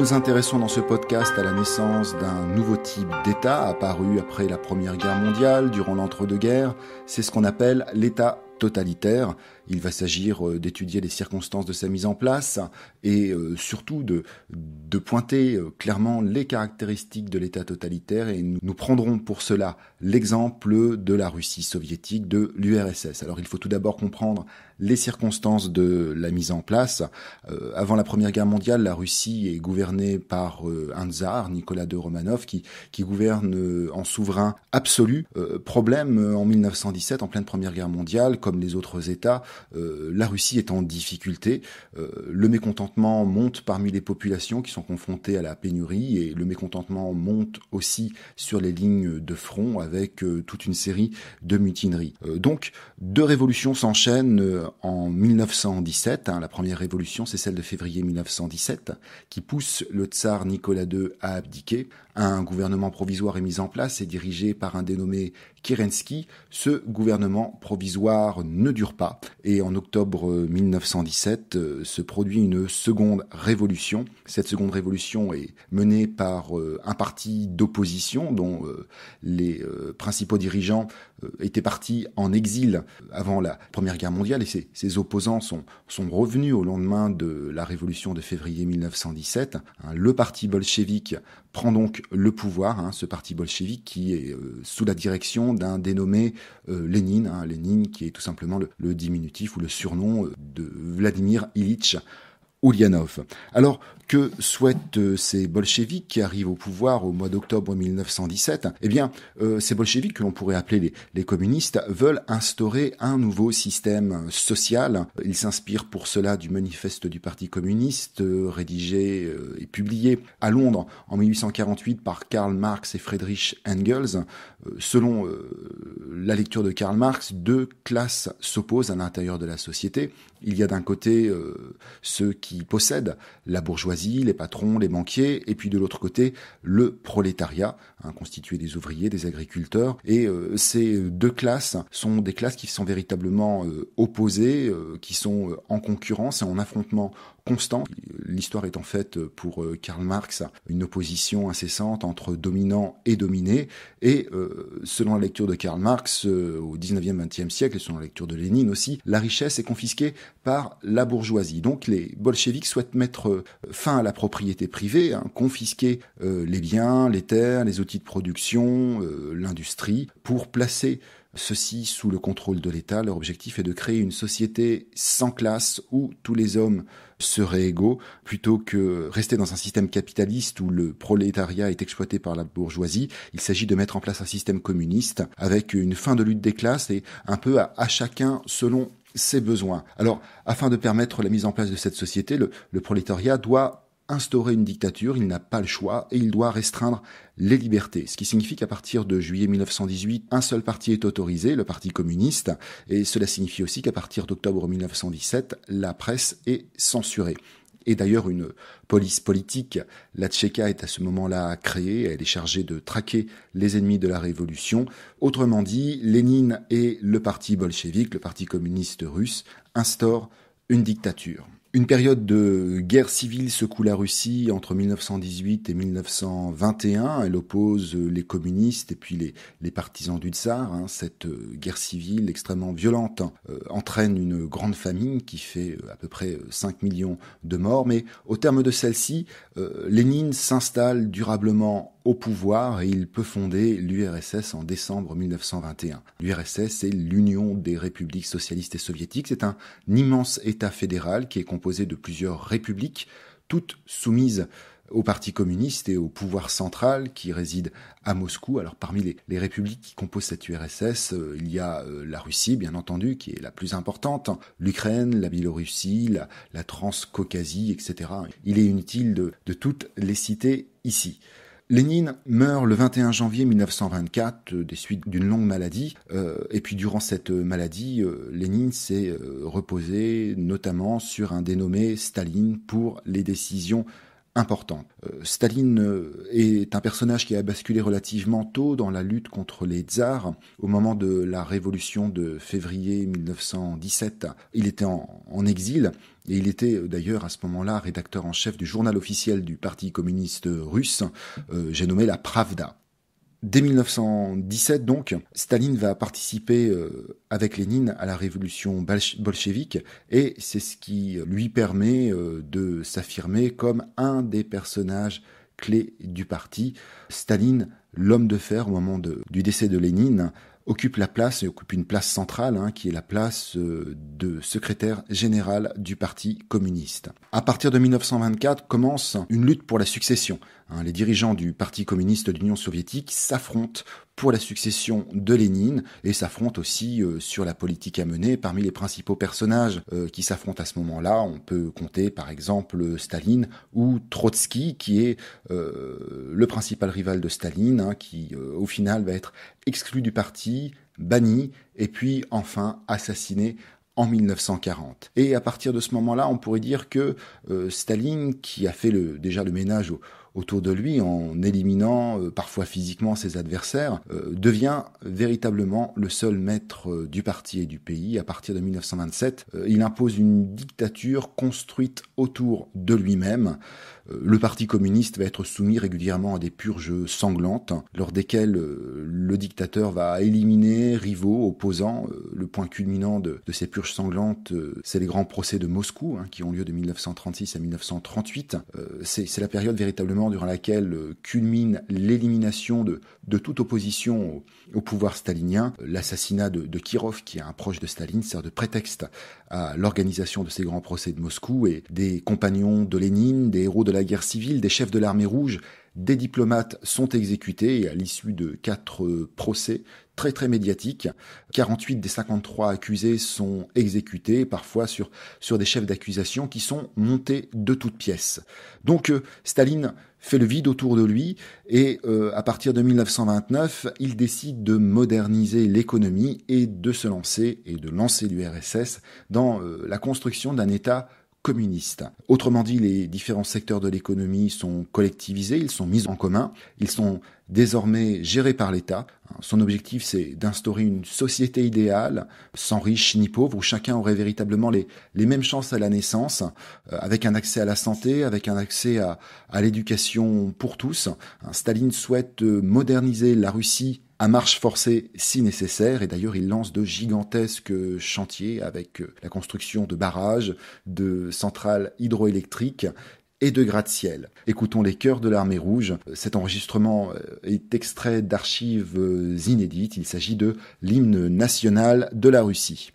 nous intéressons dans ce podcast à la naissance d'un nouveau type d'État apparu après la Première Guerre mondiale, durant l'entre-deux-guerres. C'est ce qu'on appelle l'État totalitaire. Il va s'agir d'étudier les circonstances de sa mise en place et surtout de pointer clairement les caractéristiques de l'État totalitaire, et nous prendrons pour cela l'exemple de la Russie soviétique, de l'URSS. Alors il faut tout d'abord comprendre les circonstances de la mise en place. Avant la Première Guerre mondiale, la Russie est gouvernée par un tsar, Nicolas II Romanov, qui gouverne en souverain absolu. Problème en 1917, en pleine Première Guerre mondiale, comme les autres États, la Russie est en difficulté. Le mécontentement monte parmi les populations qui sont confrontées à la pénurie, et le mécontentement monte aussi sur les lignes de front avec toute une série de mutineries. Donc, deux révolutions s'enchaînent en 1917. La première révolution, c'est celle de février 1917, qui pousse le tsar Nicolas II à abdiquer. Un gouvernement provisoire est mis en place et dirigé par un dénommé Kerensky. Ce gouvernement provisoire ne dure pas, et en octobre 1917 se produit une seconde révolution. Cette seconde révolution est menée par un parti d'opposition dont les principaux dirigeants étaient partis en exil avant la Première Guerre mondiale, et ces opposants sont revenus au lendemain de la révolution de février 1917. Le parti bolchevique prend donc le pouvoir, ce parti bolchevique qui est sous la direction d'un dénommé Lénine, Lénine qui est tout simplement le diminutif ou le surnom de Vladimir Ilitch Ulyanov. Alors, que souhaitent ces bolcheviks qui arrivent au pouvoir au mois d'octobre 1917 ? Eh bien, ces bolcheviks, que l'on pourrait appeler les communistes, veulent instaurer un nouveau système social. Ils s'inspirent pour cela du manifeste du Parti communiste, rédigé et publié à Londres en 1848 par Karl Marx et Friedrich Engels. Selon la lecture de Karl Marx, deux classes s'opposent à l'intérieur de la société. Il y a d'un côté ceux qui possèdent la bourgeoisie, les patrons, les banquiers, et puis de l'autre côté, le prolétariat, constitué des ouvriers, des agriculteurs. Et ces deux classes sont des classes qui sont véritablement opposées, qui sont en concurrence et en affrontement constant. L'histoire est en fait, pour Karl Marx, une opposition incessante entre dominants et dominés. Et selon la lecture de Karl Marx, au 19e, 20e siècle, et selon la lecture de Lénine aussi, la richesse est confisquée par la bourgeoisie. Donc les bolcheviks souhaitent mettre fin à la propriété privée, confisquer les biens, les terres, les outils de production, l'industrie, pour placer ceci sous le contrôle de l'État. Leur objectif est de créer une société sans classe où tous les hommes seraient égaux, plutôt que rester dans un système capitaliste où le prolétariat est exploité par la bourgeoisie. Il s'agit de mettre en place un système communiste avec une fin de lutte des classes et un peu à chacun selon ses besoins. Alors, afin de permettre la mise en place de cette société, le prolétariat doit instaurer une dictature, il n'a pas le choix, et il doit restreindre les libertés. Ce qui signifie qu'à partir de juillet 1918, un seul parti est autorisé, le Parti communiste, et cela signifie aussi qu'à partir d'octobre 1917, la presse est censurée. Et d'ailleurs, une police politique, la Tchéka, est à ce moment-là créée. Elle est chargée de traquer les ennemis de la révolution. Autrement dit, Lénine et le parti bolchevique, le parti communiste russe, instaurent une dictature. Une période de guerre civile secoue la Russie entre 1918 et 1921. Elle oppose les communistes et puis les partisans du tsar. Cette guerre civile extrêmement violente entraîne une grande famine qui fait à peu près 5 millions de morts. Mais au terme de celle-ci, Lénine s'installe durablement au pouvoir et il peut fonder l'URSS en décembre 1921. L'URSS, c'est l'Union des républiques socialistes et soviétiques. C'est un immense État fédéral qui est composé de plusieurs républiques, toutes soumises au Parti communiste et au pouvoir central qui réside à Moscou. Alors parmi les républiques qui composent cette URSS, il y a la Russie, bien entendu, qui est la plus importante, l'Ukraine, la Biélorussie, la Transcaucasie, etc. Il est inutile de toutes les citer ici. Lénine meurt le 21 janvier 1924 des suites d'une longue maladie. Et puis durant cette maladie, Lénine s'est reposé notamment sur un dénommé Staline pour les décisions importante. Staline est un personnage qui a basculé relativement tôt dans la lutte contre les tsars. Au moment de la révolution de février 1917, il était en exil et il était d'ailleurs à ce moment-là rédacteur en chef du journal officiel du Parti communiste russe, j'ai nommé la Pravda. Dès 1917, donc, Staline va participer avec Lénine à la révolution bolchevique et c'est ce qui lui permet de s'affirmer comme un des personnages clés du parti. Staline, l'homme de fer au moment du décès de Lénine, occupe une place centrale, qui est la place de secrétaire général du Parti communiste. À partir de 1924 commence une lutte pour la succession. Les dirigeants du Parti communiste de l'Union soviétique s'affrontent pour la succession de Lénine et s'affrontent aussi sur la politique à mener. Parmi les principaux personnages qui s'affrontent à ce moment-là, on peut compter par exemple Staline ou Trotsky, qui est le principal rival de Staline, qui au final va être exclu du parti, banni et puis enfin assassiné en 1940. Et à partir de ce moment-là, on pourrait dire que Staline, qui a fait déjà le ménage autour de lui en éliminant parfois physiquement ses adversaires, devient véritablement le seul maître du parti et du pays. À partir de 1927, il impose une dictature construite autour de lui-même. Le Parti communiste va être soumis régulièrement à des purges sanglantes, lors desquelles le dictateur va éliminer rivaux, opposants. Le point culminant de ces purges sanglantes, c'est les grands procès de Moscou, qui ont lieu de 1936 à 1938. C'est la période véritablement durant laquelle culmine l'élimination de toute opposition au pouvoir stalinien. L'assassinat de Kirov, qui est un proche de Staline, sert de prétexte à l'organisation de ces grands procès de Moscou, et des compagnons de Lénine, des héros de la guerre civile, des chefs de l'armée rouge, des diplomates sont exécutés, et à l'issue de 4 procès très très médiatiques, 48 des 53 accusés sont exécutés, parfois sur des chefs d'accusation qui sont montés de toutes pièces. Donc Staline fait le vide autour de lui et à partir de 1929, il décide de moderniser l'économie et de se lancer et de lancer l'URSS dans la construction d'un État communiste. Autrement dit, les différents secteurs de l'économie sont collectivisés, ils sont mis en commun, ils sont désormais gérés par l'État. Son objectif, c'est d'instaurer une société idéale, sans riches ni pauvres, où chacun aurait véritablement les mêmes chances à la naissance, avec un accès à la santé, avec un accès à l'éducation pour tous. Staline souhaite moderniser la Russie à marche forcée si nécessaire, et d'ailleurs il lance de gigantesques chantiers avec la construction de barrages, de centrales hydroélectriques et de gratte-ciel. Écoutons les chœurs de l'armée rouge. Cet enregistrement est extrait d'archives inédites. Il s'agit de l'hymne national de la Russie.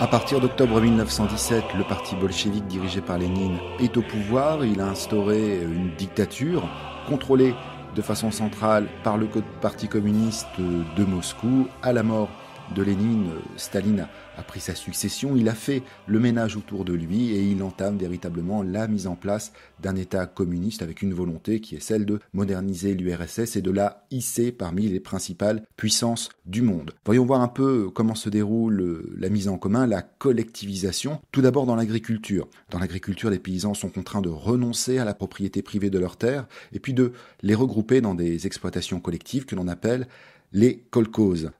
À partir d'octobre 1917, le parti bolchevique dirigé par Lénine est au pouvoir. Il a instauré une dictature contrôlée de façon centrale par le Parti communiste de Moscou. À la mort de Lénine, Staline a pris sa succession, il a fait le ménage autour de lui et il entame véritablement la mise en place d'un État communiste avec une volonté qui est celle de moderniser l'URSS et de la hisser parmi les principales puissances du monde. Voyons voir un peu comment se déroule la mise en commun, la collectivisation. Tout d'abord dans l'agriculture. Dans l'agriculture, les paysans sont contraints de renoncer à la propriété privée de leurs terres et puis de les regrouper dans des exploitations collectives que l'on appelle les kolkhozes.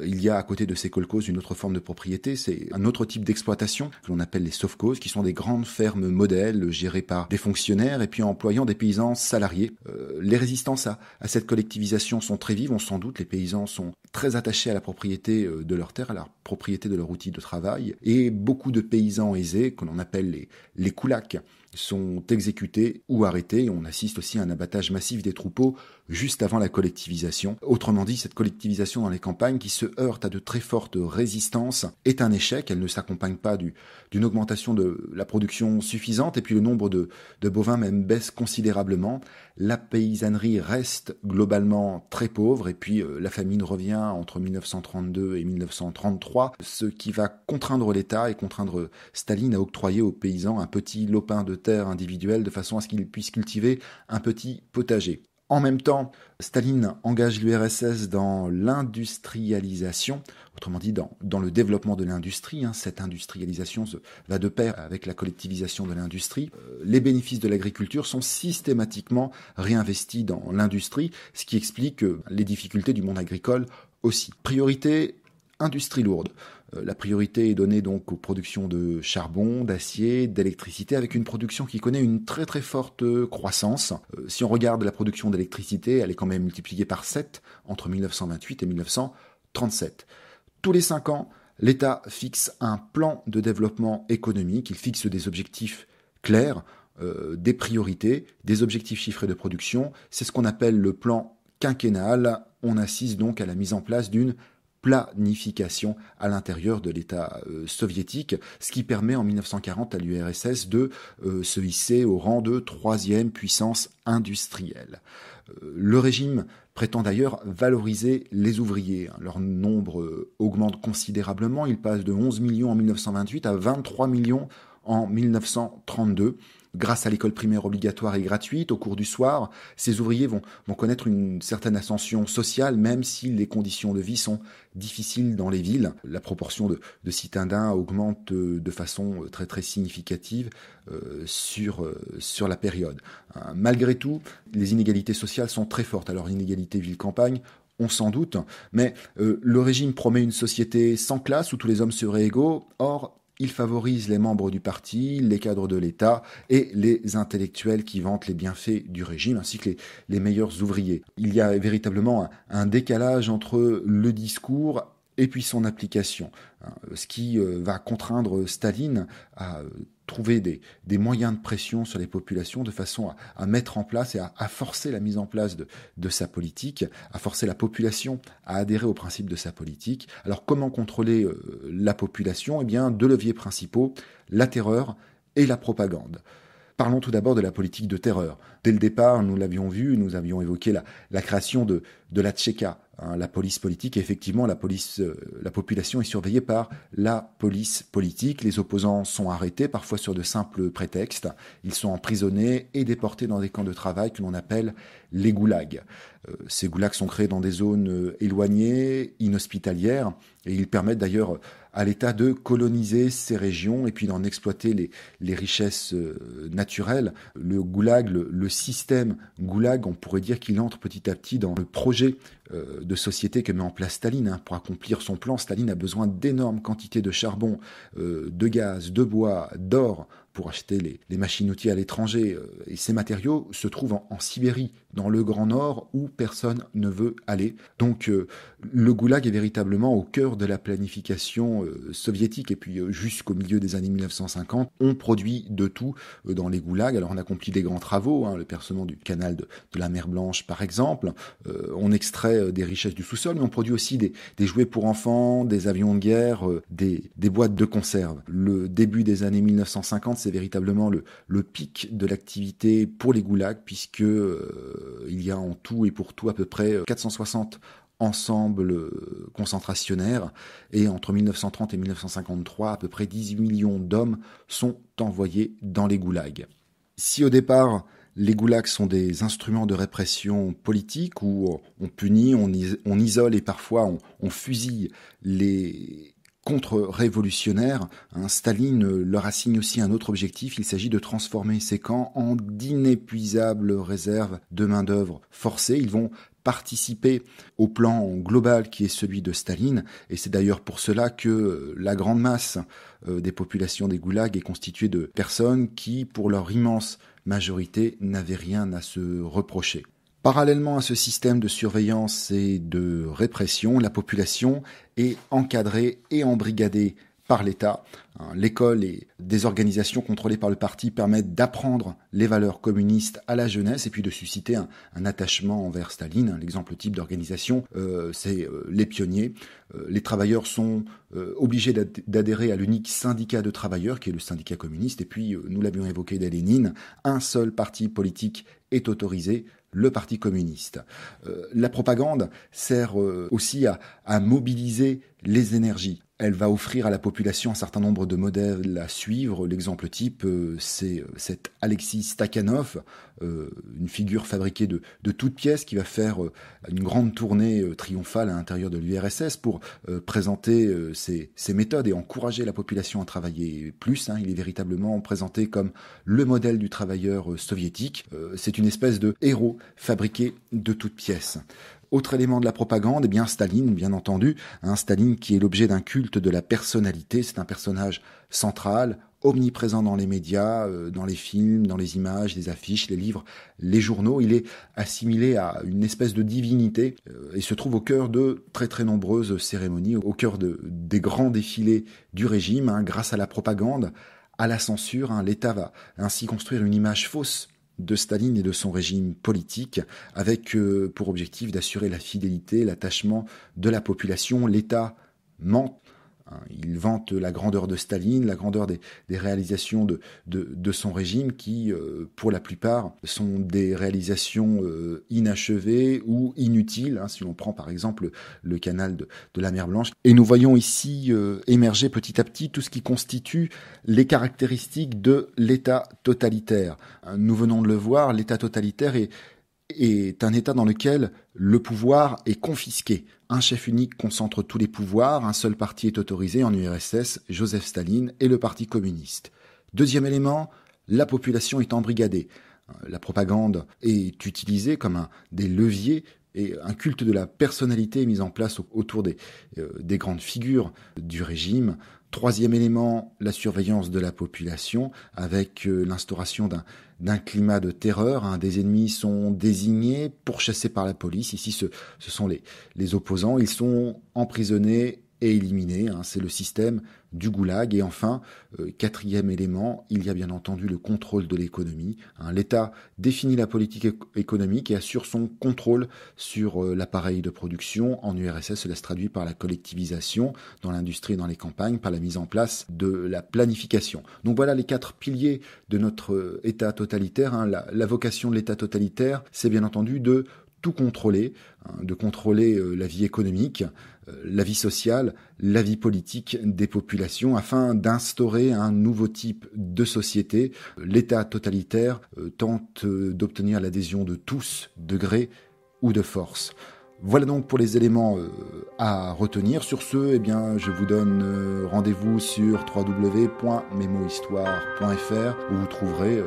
Il y a à côté de ces kolkhozes une autre forme de propriété, c'est un autre type d'exploitation que l'on appelle les sovkhozes, qui sont des grandes fermes modèles gérées par des fonctionnaires et puis employant des paysans salariés. Les résistances à cette collectivisation sont très vives, on s'en doute, les paysans sont très attachés à la propriété de leurs terres, à la propriété de leur outil de travail, et beaucoup de paysans aisés, que l'on appelle les koulaks, sont exécutés ou arrêtés. On assiste aussi à un abattage massif des troupeaux juste avant la collectivisation. Autrement dit, cette collectivisation dans les campagnes qui se heurte à de très fortes résistances est un échec. Elle ne s'accompagne pas d'une augmentation de la production suffisante et puis le nombre de bovins même baisse considérablement. La paysannerie reste globalement très pauvre et puis la famine revient entre 1932 et 1933, ce qui va contraindre l'État et contraindre Staline à octroyer aux paysans un petit lopin de terre individuel de façon à ce qu'ils puissent cultiver un petit potager. En même temps, Staline engage l'URSS dans l'industrialisation, autrement dit dans le développement de l'industrie. Cette industrialisation va de pair avec la collectivisation de l'industrie. Les bénéfices de l'agriculture sont systématiquement réinvestis dans l'industrie, ce qui explique les difficultés du monde agricole aussi. Priorité, industrie lourde. La priorité est donnée donc aux productions de charbon, d'acier, d'électricité, avec une production qui connaît une très très forte croissance. Si on regarde la production d'électricité, elle est quand même multipliée par 7 entre 1928 et 1937. Tous les 5 ans, l'État fixe un plan de développement économique, il fixe des objectifs clairs, des priorités, des objectifs chiffrés de production. C'est ce qu'on appelle le plan quinquennal. On assiste donc à la mise en place d'une planification à l'intérieur de l'État soviétique, ce qui permet en 1940 à l'URSS de se hisser au rang de 3e puissance industrielle. Le régime prétend d'ailleurs valoriser les ouvriers. Leur nombre augmente considérablement, il passe de 11 millions en 1928 à 23 millions en 1932. Grâce à l'école primaire obligatoire et gratuite, au cours du soir, ces ouvriers vont connaître une certaine ascension sociale, même si les conditions de vie sont difficiles dans les villes. La proportion de citadins augmente de façon très très significative sur la période. Malgré tout, les inégalités sociales sont très fortes. Alors, l'inégalité ville-campagne, on s'en doute, mais le régime promet une société sans classe où tous les hommes seraient égaux. Or, il favorise les membres du parti, les cadres de l'État et les intellectuels qui vantent les bienfaits du régime, ainsi que les meilleurs ouvriers. Il y a véritablement un décalage entre le discours et puis son application, ce qui va contraindre Staline à trouver des moyens de pression sur les populations de façon à mettre en place et à forcer la mise en place de sa politique, à forcer la population à adhérer aux principes de sa politique. Alors comment contrôler la population ? Eh bien, 2 leviers principaux, la terreur et la propagande. Parlons tout d'abord de la politique de terreur. Dès le départ, nous l'avions vu, nous avions évoqué la création de la Tchéka, la police politique. Et effectivement, la population est surveillée par la police politique. Les opposants sont arrêtés, parfois sur de simples prétextes. Ils sont emprisonnés et déportés dans des camps de travail que l'on appelle les goulags. Ces goulags sont créés dans des zones éloignées, inhospitalières, et ils permettent d'ailleurs à l'État de coloniser ces régions et puis d'en exploiter les richesses naturelles. Le goulag, le système goulag, on pourrait dire qu'il entre petit à petit dans le projet de société que met en place Staline. Pour accomplir son plan, Staline a besoin d'énormes quantités de charbon, de gaz, de bois, d'or pour acheter les machines-outils à l'étranger. Et ces matériaux se trouvent en Sibérie, dans le Grand Nord, où personne ne veut aller. Donc le goulag est véritablement au cœur de la planification soviétique. Et puis jusqu'au milieu des années 1950, on produit de tout dans les goulags. Alors on accomplit des grands travaux, le percement du canal de la mer Blanche par exemple. On extrait des richesses du sous-sol, mais on produit aussi des jouets pour enfants, des avions de guerre, des boîtes de conserve. Le début des années 1950, c'est véritablement le pic de l'activité pour les goulags, puisque il y a en tout et pour tout à peu près 460 ensemble concentrationnaire, et entre 1930 et 1953, à peu près 18 millions d'hommes sont envoyés dans les goulags. Si au départ, les goulags sont des instruments de répression politique où on punit, on isole et parfois on fusille les contre-révolutionnaires, Staline leur assigne aussi un autre objectif, il s'agit de transformer ces camps en d'inépuisables réserves de main-d'œuvre forcée. Ils vont participer au plan global qui est celui de Staline, et c'est d'ailleurs pour cela que la grande masse des populations des goulags est constituée de personnes qui, pour leur immense majorité, n'avaient rien à se reprocher. Parallèlement à ce système de surveillance et de répression, la population est encadrée et embrigadée par l'État. L'école et des organisations contrôlées par le parti permettent d'apprendre les valeurs communistes à la jeunesse et puis de susciter un attachement envers Staline. L'exemple type d'organisation, c'est les pionniers. Les travailleurs sont obligés d'adhérer à l'unique syndicat de travailleurs, qui est le syndicat communiste. Et puis, nous l'avions évoqué dès Lénine, un seul parti politique est autorisé, le Parti communiste. La propagande sert aussi à mobiliser les énergies. Elle va offrir à la population un certain nombre de modèles à suivre. L'exemple type, c'est cet Alexis Stakhanov, une figure fabriquée de toutes pièces qui va faire une grande tournée triomphale à l'intérieur de l'URSS pour présenter ses méthodes et encourager la population à travailler plus. Il est véritablement présenté comme le modèle du travailleur soviétique. C'est une espèce de héros fabriqué de toutes pièces. Autre élément de la propagande, Staline, bien entendu, Staline qui est l'objet d'un culte de la personnalité. C'est un personnage central, omniprésent dans les médias, dans les films, dans les images, les affiches, les livres, les journaux. Il est assimilé à une espèce de divinité et se trouve au cœur de très très nombreuses cérémonies, au cœur des grands défilés du régime. Grâce à la propagande, à la censure, l'État va ainsi construire une image fausse de Staline et de son régime politique, avec pour objectif d'assurer la fidélité, l'attachement de la population. L'État ment. Il vante la grandeur de Staline, la grandeur des réalisations de son régime qui, pour la plupart, sont des réalisations inachevées ou inutiles. Si l'on prend par exemple le canal de la mer Blanche. Et nous voyons ici émerger petit à petit tout ce qui constitue les caractéristiques de l'État totalitaire. Nous venons de le voir, l'État totalitaire est un État dans lequel le pouvoir est confisqué. Un chef unique concentre tous les pouvoirs, un seul parti est autorisé en URSS, Joseph Staline et le Parti communiste. Deuxième élément, la population est embrigadée. La propagande est utilisée comme des leviers et un culte de la personnalité est mis en place autour des grandes figures du régime. Troisième élément, la surveillance de la population avec l'instauration d'un climat de terreur. Des ennemis sont désignés, pourchassés par la police. Ici, ce sont les opposants. Ils sont emprisonnés et éliminés. C'est le système du goulag. Et enfin, quatrième élément, il y a bien entendu le contrôle de l'économie. L'État définit la politique économique et assure son contrôle sur l'appareil de production. En URSS, cela se traduit par la collectivisation dans l'industrie et dans les campagnes, par la mise en place de la planification. Donc voilà les 4 piliers de notre État totalitaire. La vocation de l'État totalitaire, c'est bien entendu de tout contrôler, de contrôler la vie économique, la vie sociale, la vie politique des populations afin d'instaurer un nouveau type de société. L'État totalitaire tente d'obtenir l'adhésion de tous, de gré ou de force. Voilà donc pour les éléments à retenir. Sur ce, je vous donne rendez-vous sur www.memohistoire.fr où vous trouverez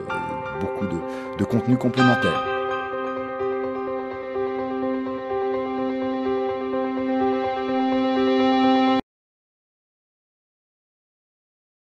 beaucoup de contenus complémentaires.